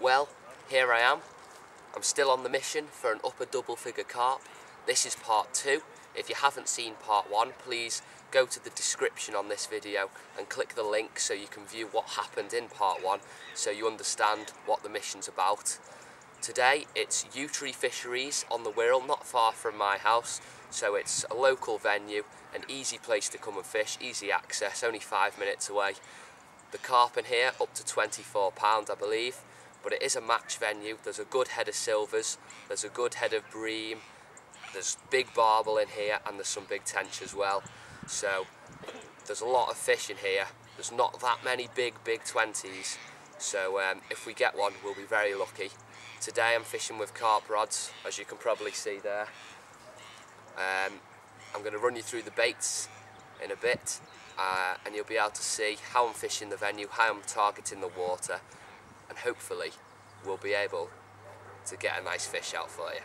Well, here I am. I'm still on the mission for an upper double figure carp. This is part 2. If you haven't seen part 1, please go to the description on this video and click the link so you can view what happened in part 1, so you understand what the mission's about. Today it's Yew Tree Fisheries on the Wirral, not far from my house, so it's a local venue, an easy place to come and fish, easy access, only 5 minutes away. The carp in here up to £24 I believe, but it is a match venue. There's a good head of silvers, there's a good head of bream, there's big barbel in here, and there's some big tench as well. So there's a lot of fish in here. There's not that many big 20s, so if we get one we'll be very lucky. Today I'm fishing with carp rods, as you can probably see there. I'm going to run you through the baits in a bit, and you'll be able to see how I'm fishing the venue, how I'm targeting the water, and hopefully we'll be able to get a nice fish out for you.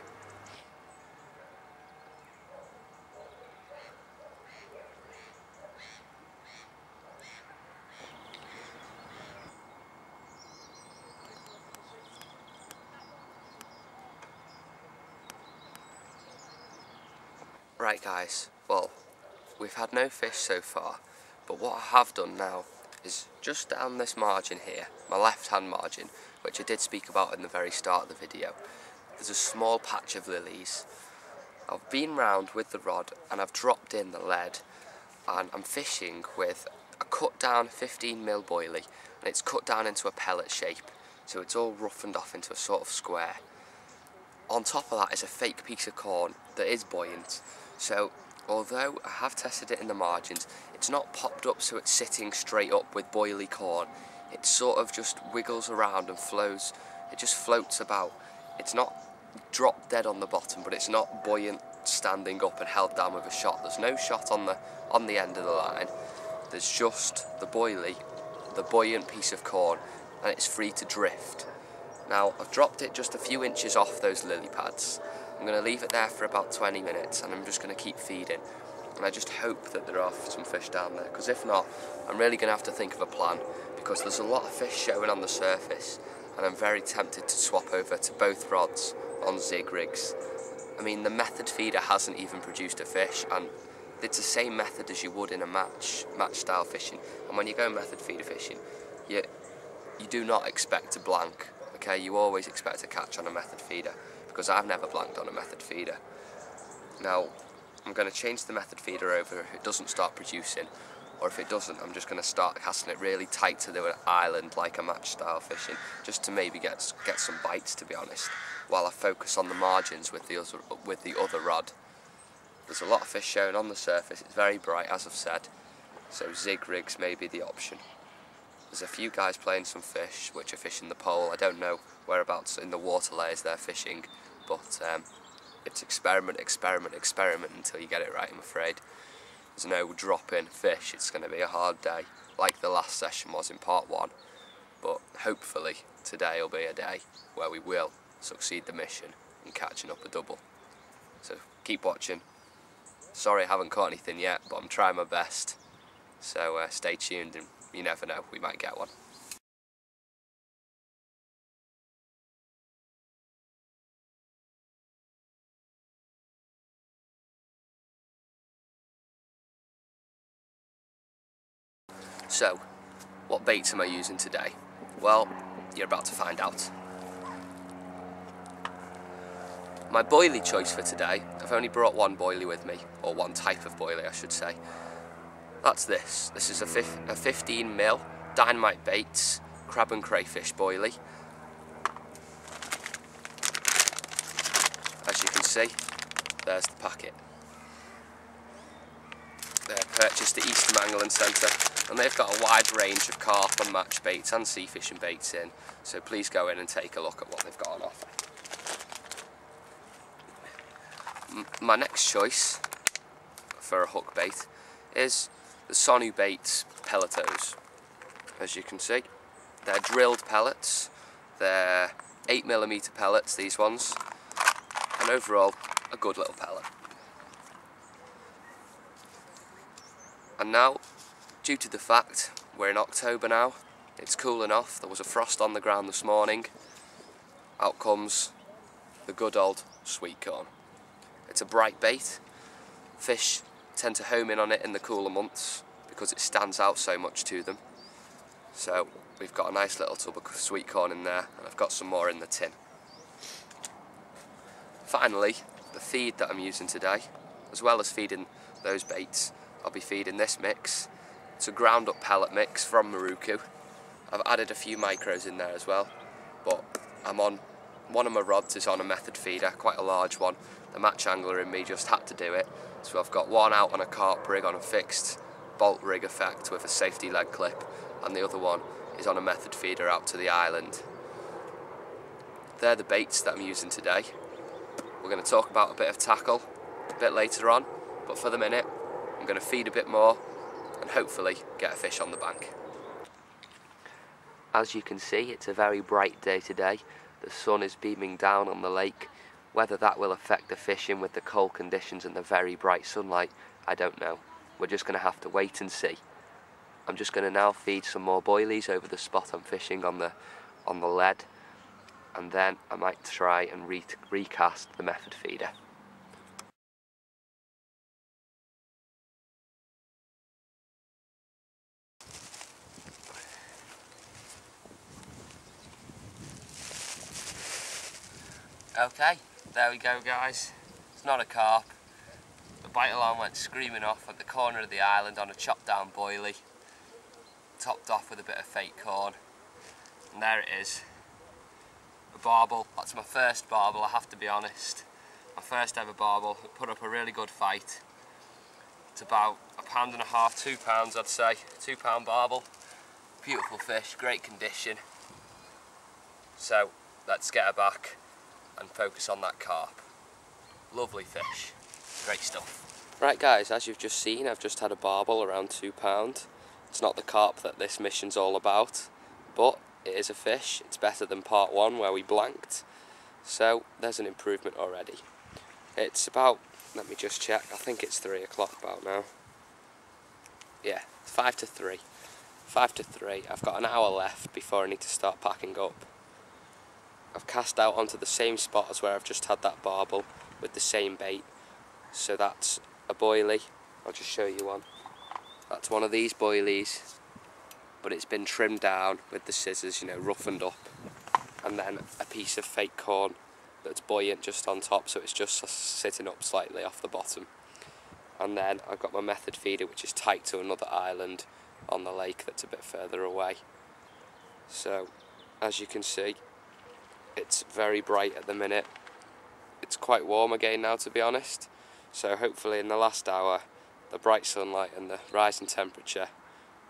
Right guys, well, we've had no fish so far, but what I have done now is just down this margin here, my left hand margin, which I did speak about in the very start of the video, there's a small patch of lilies. I've been round with the rod and I've dropped in the lead, and I'm fishing with a cut down 15mm boilie, and it's cut down into a pellet shape, so it's all roughened off into a sort of square. On top of that is a fake piece of corn that is buoyant. So, although I have tested it in the margins, it's not popped up so it's sitting straight up with boilie corn. It sort of just wiggles around and flows. It just floats about. It's not dropped dead on the bottom, but it's not buoyant standing up and held down with a shot. There's no shot on the end of the line. There's just the boilie, the buoyant piece of corn, and it's free to drift. Now, I've dropped it just a few inches off those lily pads. I'm going to leave it there for about 20 minutes and I'm just going to keep feeding. And I just hope that there are some fish down there, because if not, I'm really going to have to think of a plan, because there's a lot of fish showing on the surface and I'm very tempted to swap over to both rods on zig rigs. I mean, the method feeder hasn't even produced a fish, and it's the same method as you would in a match style fishing. And when you go method feeder fishing, you do not expect to blank. Okay, you always expect to catch on a method feeder, because I've never blanked on a method feeder. Now, I'm going to change the method feeder over if it doesn't start producing, or if it doesn't, I'm just going to start casting it really tight to the island like a match style fishing, just to maybe get some bites, to be honest, while I focus on the margins with the other rod. There's a lot of fish showing on the surface, it's very bright as I've said, so zig rigs may be the option. There's a few guys playing some fish which are fishing the pole. I don't know whereabouts in the water layers they're fishing, but it's experiment until you get it right, I'm afraid. There's no drop-in fish. It's going to be a hard day, like the last session was in part 1, but hopefully today will be a day where we will succeed the mission in catching up a double. So keep watching. Sorry I haven't caught anything yet, but I'm trying my best, so stay tuned, and you never know, we might get one. So, what baits am I using today? Well, you're about to find out. My boilie choice for today, I've only brought one boilie with me, or one type of boilie I should say. That's this. This is a 15mm Dynamite Baits crab and crayfish boilie. As you can see, there's the packet. They're purchased at Eastern Angling Centre, and they've got a wide range of carp and match baits and sea fishing baits in, so please go in and take a look at what they've got on offer. My next choice for a hook bait is the Sonu Baits Pelletos. As you can see, they're drilled pellets, they're 8mm pellets, these ones, and overall a good little pellet. And now, due to the fact we're in October now, it's cooling off, there was a frost on the ground this morning, out comes the good old sweet corn. It's a bright bait. Fish tend to home in on it in the cooler months because it stands out so much to them. So we've got a nice little tub of sweet corn in there, and I've got some more in the tin. Finally, the feed that I'm using today, as well as feeding those baits, I'll be feeding this mix. It's a ground up pellet mix from Maruku. I've added a few micros in there as well, but one of my rods is on a method feeder, quite a large one. The match angler in me just had to do it, so I've got one out on a carp rig on a fixed bolt rig effect with a safety leg clip, and the other one is on a method feeder out to the island. They're the baits that I'm using today. We're going to talk about a bit of tackle a bit later on, but for the minute I'm going to feed a bit more and hopefully get a fish on the bank. As you can see, it's a very bright day today. The sun is beaming down on the lake. Whether that will affect the fishing with the cold conditions and the very bright sunlight, I don't know. We're just going to have to wait and see. I'm just going to now feed some more boilies over the spot I'm fishing on the lead, and then I might try and recast the method feeder. Okay, there we go guys. It's not a carp. The bite alarm went screaming off at the corner of the island on a chopped down boilie, topped off with a bit of fake corn. And there it is. A barbel. That's my first barbel, I have to be honest. My first ever barbel. It put up a really good fight. It's about £1.5 to £2 I'd say. £2 barbel. Beautiful fish, great condition. So let's get her back and focus on that carp. Lovely fish. Great stuff. Right guys, as you've just seen, I've just had a barbel around £2. It's not the carp that this mission's all about, but it is a fish. It's better than part one where we blanked, so there's an improvement already. It's about, let me just check, I think it's 3 o'clock about now. Yeah, 5 to 3. 5 to 3. I've got an hour left before I need to start packing up. I've cast out onto the same spot as where I've just had that barbel with the same bait. So that's a boilie. I'll just show you one. That's one of these boilies, but it's been trimmed down with the scissors, you know, roughened up. And then a piece of fake corn that's buoyant just on top, so it's just sitting up slightly off the bottom. And then I've got my method feeder, which is tight to another island on the lake that's a bit further away. So, as you can see, it's very bright at the minute. It's quite warm again now, to be honest. So hopefully in the last hour, the bright sunlight and the rising temperature,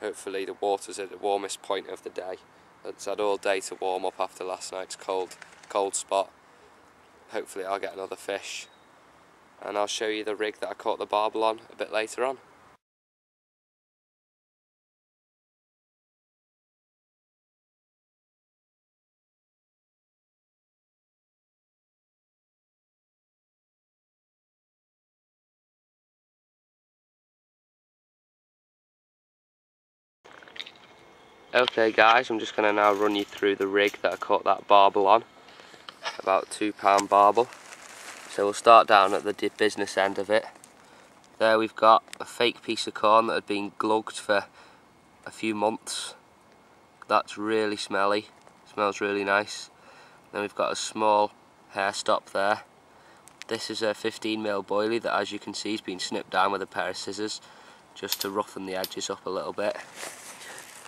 hopefully the water's at the warmest point of the day. It's had all day to warm up after last night's cold spot. Hopefully I'll get another fish. And I'll show you the rig that I caught the barbel on a bit later on. Okay guys, I'm just going to now run you through the rig that I caught that barbel on. About £2 barbel. So we'll start down at the business end of it. There we've got a fake piece of corn that had been glugged for a few months. That's really smelly, smells really nice. Then we've got a small hair stop there. This is a 15mm boilie that, as you can see, has been snipped down with a pair of scissors just to roughen the edges up a little bit.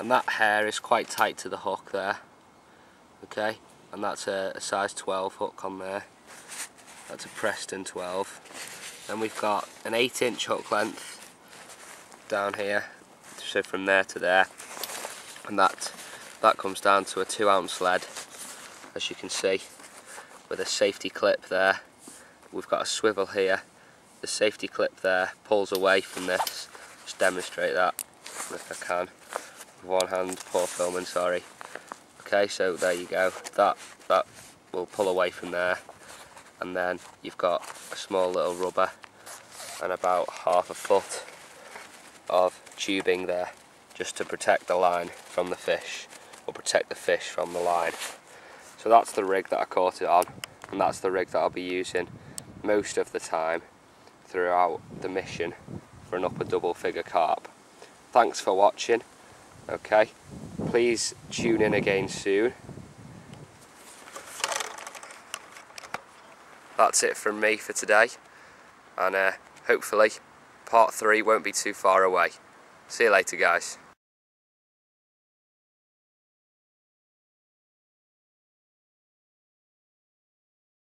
And that hair is quite tight to the hook there, okay, and that's a size 12 hook on there. That's a Preston 12. Then we've got an 8-inch hook length down here, so from there to there, and that comes down to a 2-ounce lead, as you can see, with a safety clip there. We've got a swivel here. The safety clip there pulls away from this. Just demonstrate that if I can. With one hand, poor filming, sorry. Okay, so there you go. That will pull away from there, and then you've got a small little rubber and about ½ a foot of tubing there, just to protect the line from the fish, or protect the fish from the line. So that's the rig that I caught it on, and that's the rig that I'll be using most of the time throughout the mission for an upper double figure carp. Thanks for watching. Okay, please tune in again soon. That's it from me for today, and hopefully part 3 won't be too far away. See you later, guys.